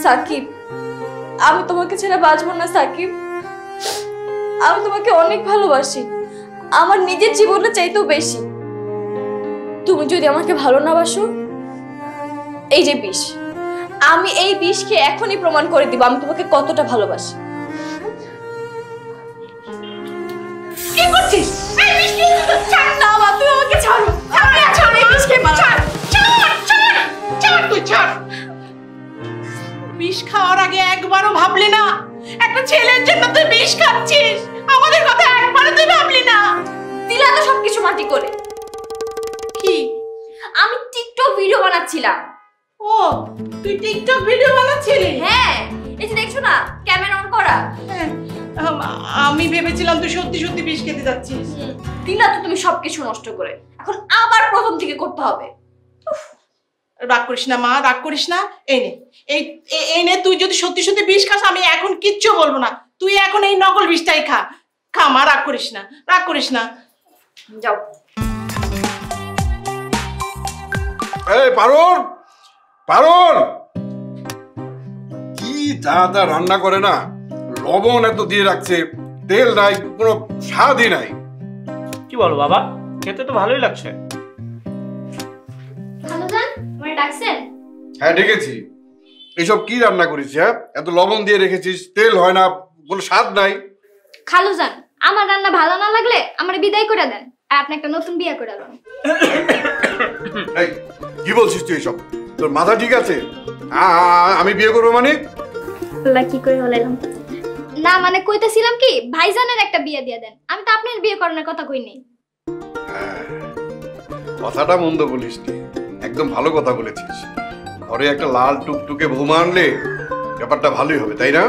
সাকিব, আমি তোমাকে ছেড়ে বাঁচবো না সাকিব। আমি তোমাকে অনেক ভালোবাসি, আমার নিজের জীবনের চাইতেও বেশি। তুমি যদি আমাকে ভালো না বাসো, এই যে বিষ, আমি এই বিষকে এখনই প্রমাণ করে দিব আমি তোমাকে কতটা ভালোবাসি। কি করছিস? এই বিষ কি? ছাড় না মা, তুই আমাকে ছাড়ো। ছাড় এই বিষকে মা। ছাড় তুই ছাড়। বিষ খাওয়ার আগে একবারও ভাবলি না একটা ছেলের জন্য তুই বিষ খাচ্ছিস? আমাদের কথা একবারও তুই ভাবলি না? দিলা তো সবকিছু মাটি করে। কি? আমি টিকটক ভিডিও বানাচ্ছিলাম। ও, তুই টিকটক ভিডিও বানাচ্ছিলি? হ্যাঁ, এই যে দেখছো না ক্যামেরা অন করা। হ্যাঁ, আমি ভেবেছিলাম তুই সত্যি সত্যি বিষ খেতে যাচ্ছিস। দিলা তো তুমি সবকিছু নষ্ট করে, এখন আবার প্রথম থেকে করতে হবে। রাগ করিস না মা, রাগ করিস না। এই নে, তুই যদি সত্যি সত্যি বিষ খাস আমি এখন কিচ্ছু বলবো না। তুই এখন এই নকল বিষটাই খা। খা মা, রাগ করিস না, রাগ করিস না। যাও। এই পারুল, পারুল, কি দাদা রান্না করে না, লবণ এত দিয়ে রাখছে, তেল নাই, কোনো স্বাদই নাই। কি বলো বাবা, খেতে তো ভালোই লাগছে। খালুজান, আমারে ডাকছেন? হ্যাঁ ডেকেছি। এইসব কি রান্না করিস? হ্যাঁ, এত লবণ দিয়ে রেখেছিস, তেল হয় না, কোনো স্বাদ নাই। খালুজান, আমার রান্না ভালো না লাগলে আমারে বিদায় করে দেন, আর আপনি একটা নতুন বিয়ে করে দেন। এই কি বলছিস তুই এসব? তোর মাথা ঠিক আছে? আমি বিয়ে করবো মানে? আল্লাহ, কি করে হলাইলাম না, মানে কইতেছিলাম কি ভাইজানের একটা বিয়ে দিয়ে দেন। আমি তো আপনার বিয়ে করানোর কথা কই নাই। কথাটা মন্দ বলিস নি, একদম ভালো কথা বলেছিস। ঘরে একটা লাল টুকটুকে বৌমা আনলে ব্যাপারটা ভালোই হবে, তাই না?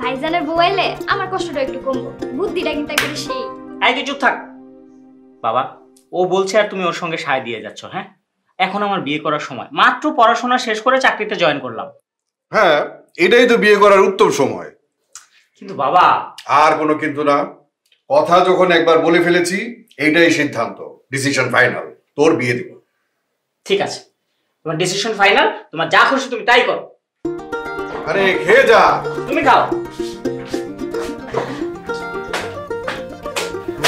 ভাইজানের বউ আইলে আমার কষ্টটা একটু কমবো, বুদ্ধিটা কিন্তু একবারে সেই। এই তুই চুপ থাক বাবা, ও বলছে আর তুমি ওর সঙ্গে সায় দিয়ে যাচ্ছ। হ্যাঁ, এখন আমার বিয়ে করার সময়, মাত্র পড়াশোনা শেষ করে চাকরিতে জয়েন করলাম। হ্যাঁ, এটাই তো বিয়ে করার উত্তম সময়। কিন্তু বাবা, আর কোনো কিন্তু না, কথা যখন একবার বলে ফেলেছি এইটাই সিদ্ধান্ত, ডিসিশন ফাইনাল, তোর বিয়ে দিব। ঠিক আছে, তোমার ডিসিশন ফাইনাল, তোমার যা খুশি তুমি তাই করো। আরে খেয়ে যা। তুমি খাও।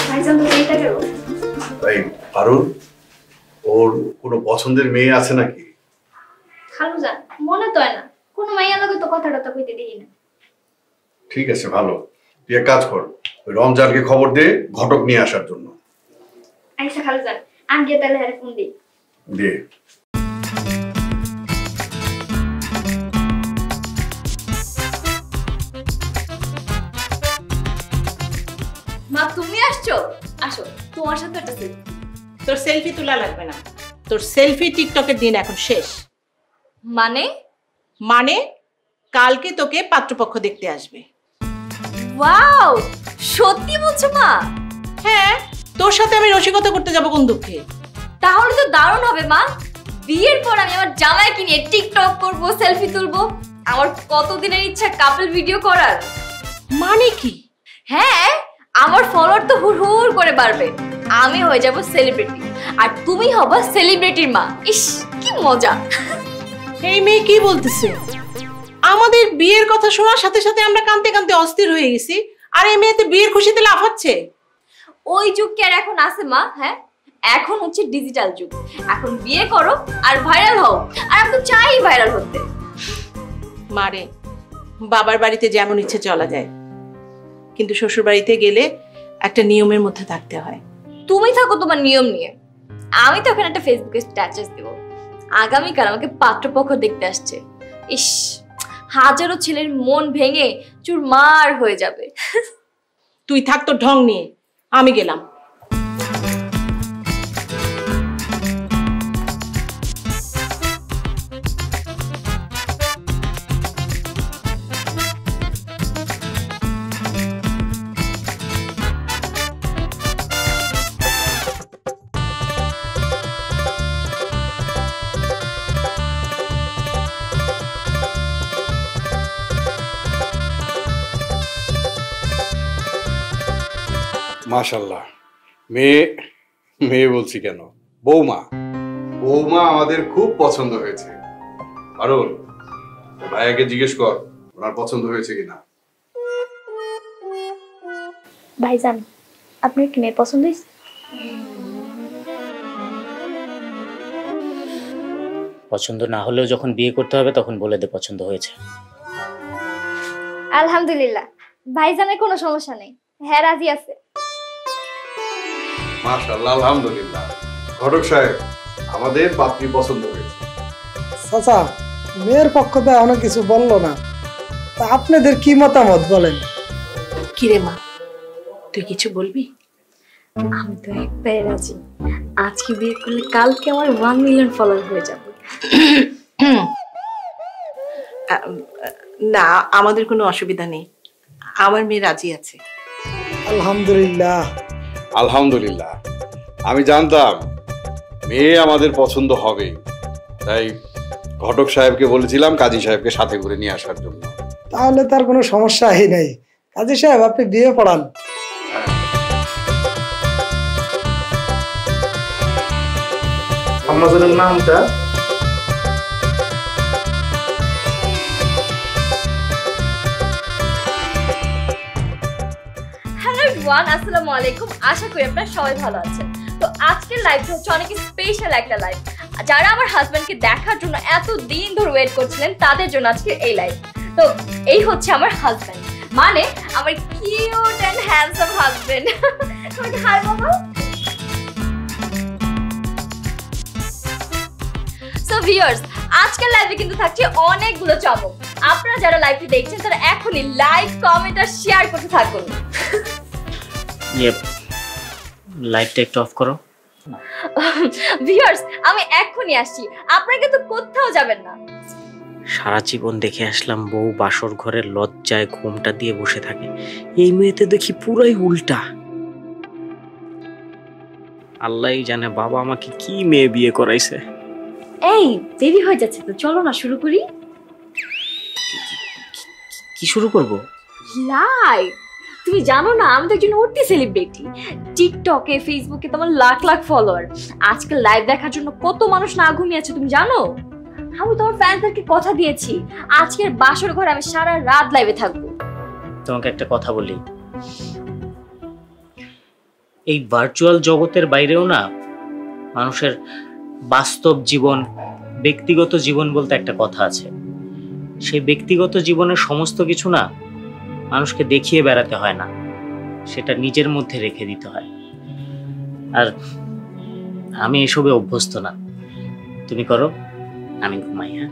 ভাইজান তো এইটা গেল। তাই পারুল, ওর কোনো পছন্দের মেয়ে আছে নাকি? খালুজান, মনে তো হয় না, কোনো মাইয়া লগে তো কথা টথা কইতে দেখি না। ঠিক আছে, ভালো। তুই এক কাজ কর, ওই রমজানকে খবর দে ঘটক নিয়ে আসার জন্য। আচ্ছা খালুজান, আমি গিয়ে তাহলে ফোন দিই। দে। মা তুমি আসছো? আসো, তোমার সাথে একটা সেলফি। তোর সেলফি তোলা লাগবে না, তোর সেলফি টিকটকের দিন এখন শেষ। মানে? মানে কালকে তোকে পাত্রপক্ষ দেখতে আসবে। ওয়াও, সত্যি বলছো মা? হ্যাঁ, তোর সাথে আমি রসিকতা করতে যাবো কোন দুঃখে? তাহলে তো দারুণ হবে মা। বিয়ের পর আমি আমার জামাইকে নিয়ে টিকটক করব, সেলফি তুলবো। আমার কতদিনের ইচ্ছা কাপল ভিডিও করার। মানে কি? হ্যাঁ, আমার ফলোয়ার তো হুড় হুড় করে বাড়বে। আমি হয়ে যাব সেলিব্রিটি, আর তুমি হবা সেলিব্রিটির মা। ইস, কি মজা। এই মেয়ে কি বলতেছে? আমাদের বিয়ের কথা শোনার সাথে সাথে আমরা কাঁদতে কাঁদতে অস্থির হয়ে গেছি, আর এই মেয়েতে বিয়ের খুশিতে লাফাচ্ছে। ওই যুগ কি আর এখন আছে মা? হ্যাঁ, এখন হচ্ছে ডিজিটাল যুগ। এখন বিয়ে করো আর ভাইরাল হও, আর আমি তো চাই ভাইরাল হতে। মারে, বাবার বাড়িতে যেমন ইচ্ছে চলা যায়, কিন্তু শ্বশুর বাড়িতে গেলে একটা নিয়মের মধ্যে থাকতে হয়। তুমি থাকো তোমার নিয়ম নিয়ে, আমি তো এখন একটা ফেসবুকে স্ট্যাটাস দেব, আগামীকাল আমাকে পাত্রপক্ষ দেখতে আসছে। ইস, হাজারো ছেলের মন ভেঙে চুরমার হয়ে যাবে। তুই থাক তোর ঢং নিয়ে, আমি গেলাম। মাশাল্লাহ, মেয়ে মেয়ে বলছি কেন, বৌমা, বৌমা আমাদের খুব পছন্দ হয়েছে। পারুল, ভাইয়াকে জিজ্ঞেস কর ওনার পছন্দ হয়েছে কিনা। ভাইজান, আপনার কি মেয়ে পছন্দ হয়েছে? পছন্দ না হলেও যখন বিয়ে করতে হবে তখন বলে দে পছন্দ হয়েছে। আলহামদুলিল্লাহ, ভাইজানের কোনো সমস্যা নেই, হ্যাঁ রাজি আছে। মাশাআল্লাহ, আলহামদুলিল্লাহ। ঘটক সাহেব, আমাদের পাত্রী পছন্দ হয়েছে। চাচা, মেয়ের পক্ষ থেকে অনেক কিছু বললো না, তা আপনাদের কি মতামত বলেন? কিরে মা, তুই কিছু বলবি? আমি তো একটাই রাজি, আজকে বিয়ে করলে কালকে আমার 1 মিলিয়ন ফলোয়ার হয়ে যাবে। না, আমাদের কোনো অসুবিধা নেই, আমার মেয়ে রাজি আছে। আলহামদুলিল্লাহ। আলহামদুলিল্লাহ। আমি জানতাম মেয়ে আমাদের পছন্দ হবে, তাই ঘটক সাহেবকে বলেছিলাম কাজী সাহেবকে সাথে করে নিয়ে আসার জন্য। তাহলে তার কোনো সমস্যাই নেই। কাজী সাহেব, আপনি বিয়ে পড়ান। আমাদের নামটা হ্যালো এভরিওয়ান, আসসালামু আলাইকুম। আশা করি আপনারা সবাই ভালো আছেন। তো আজকের লাইভটা হচ্ছে অনেক স্পেশাল একটা লাইভ। যারা আমার হাজবেন্ডকে দেখার জন্য এত দিন ধরে ওয়েট করছিলেন তাদের জন্য আজকে এই লাইভ। তো এই হচ্ছে আমার হাজবেন্ড, মানে আমার cute and handsome husband. Hi বাবা। সো ভিউয়ার্স, আজকের লাইভে কিন্তু থাকছে অনেকগুলো চমক। আপনারা যারা লাইভটি দেখছেন তারা এখনই লাইক, কমেন্ট আর শেয়ার করতে থাকুন। লাইটটা একটু অফ করো। ভিউয়ার্স, আমি এখনই আসছি, আপনারা কিন্তু কোথাও যাবেন না। সারা জীবন দেখে আসলাম বউ বাসর ঘরের লজ্জায় ঘুমটা দিয়ে বসে থাকে, এই মেয়েতে দেখি পুরাই উল্টা। আল্লাহই জানে বাবা আমাকে কি মেয়ে বিয়ে করাইছে। এই দেরি হয়ে যাচ্ছে তো, চলো না শুরু করি। কি শুরু করব? লাইভ। তুমি জানো না আমি তো একজন উঠতি সেলিব্রিটি। টিকটকে, ফেসবুকে তোমার লাখ লাখ ফলোয়ার। আজকাল লাইভ দেখার জন্য কত মানুষ না ঘুমিয়ে আছে তুমি জানো? আমি তোমার ফ্যানদেরকে কথা দিয়েছি আজকের বাসর ঘরে আমি সারা রাত লাইভে থাকবো। তোমাকে একটা কথা বলি, এই ভার্চুয়াল জগতের বাইরেও না মানুষের বাস্তব জীবন, ব্যক্তিগত জীবন বলতে একটা কথা আছে। সেই ব্যক্তিগত জীবনের সমস্ত কিছু না মানুষকে দেখিয়ে বেড়াতে হয় না, সেটা নিজের মধ্যে রেখে দিতে হয়। আর আমি এসবে অভ্যস্ত না। তুমি করো, আমি ঘুমাই। হ্যাঁ।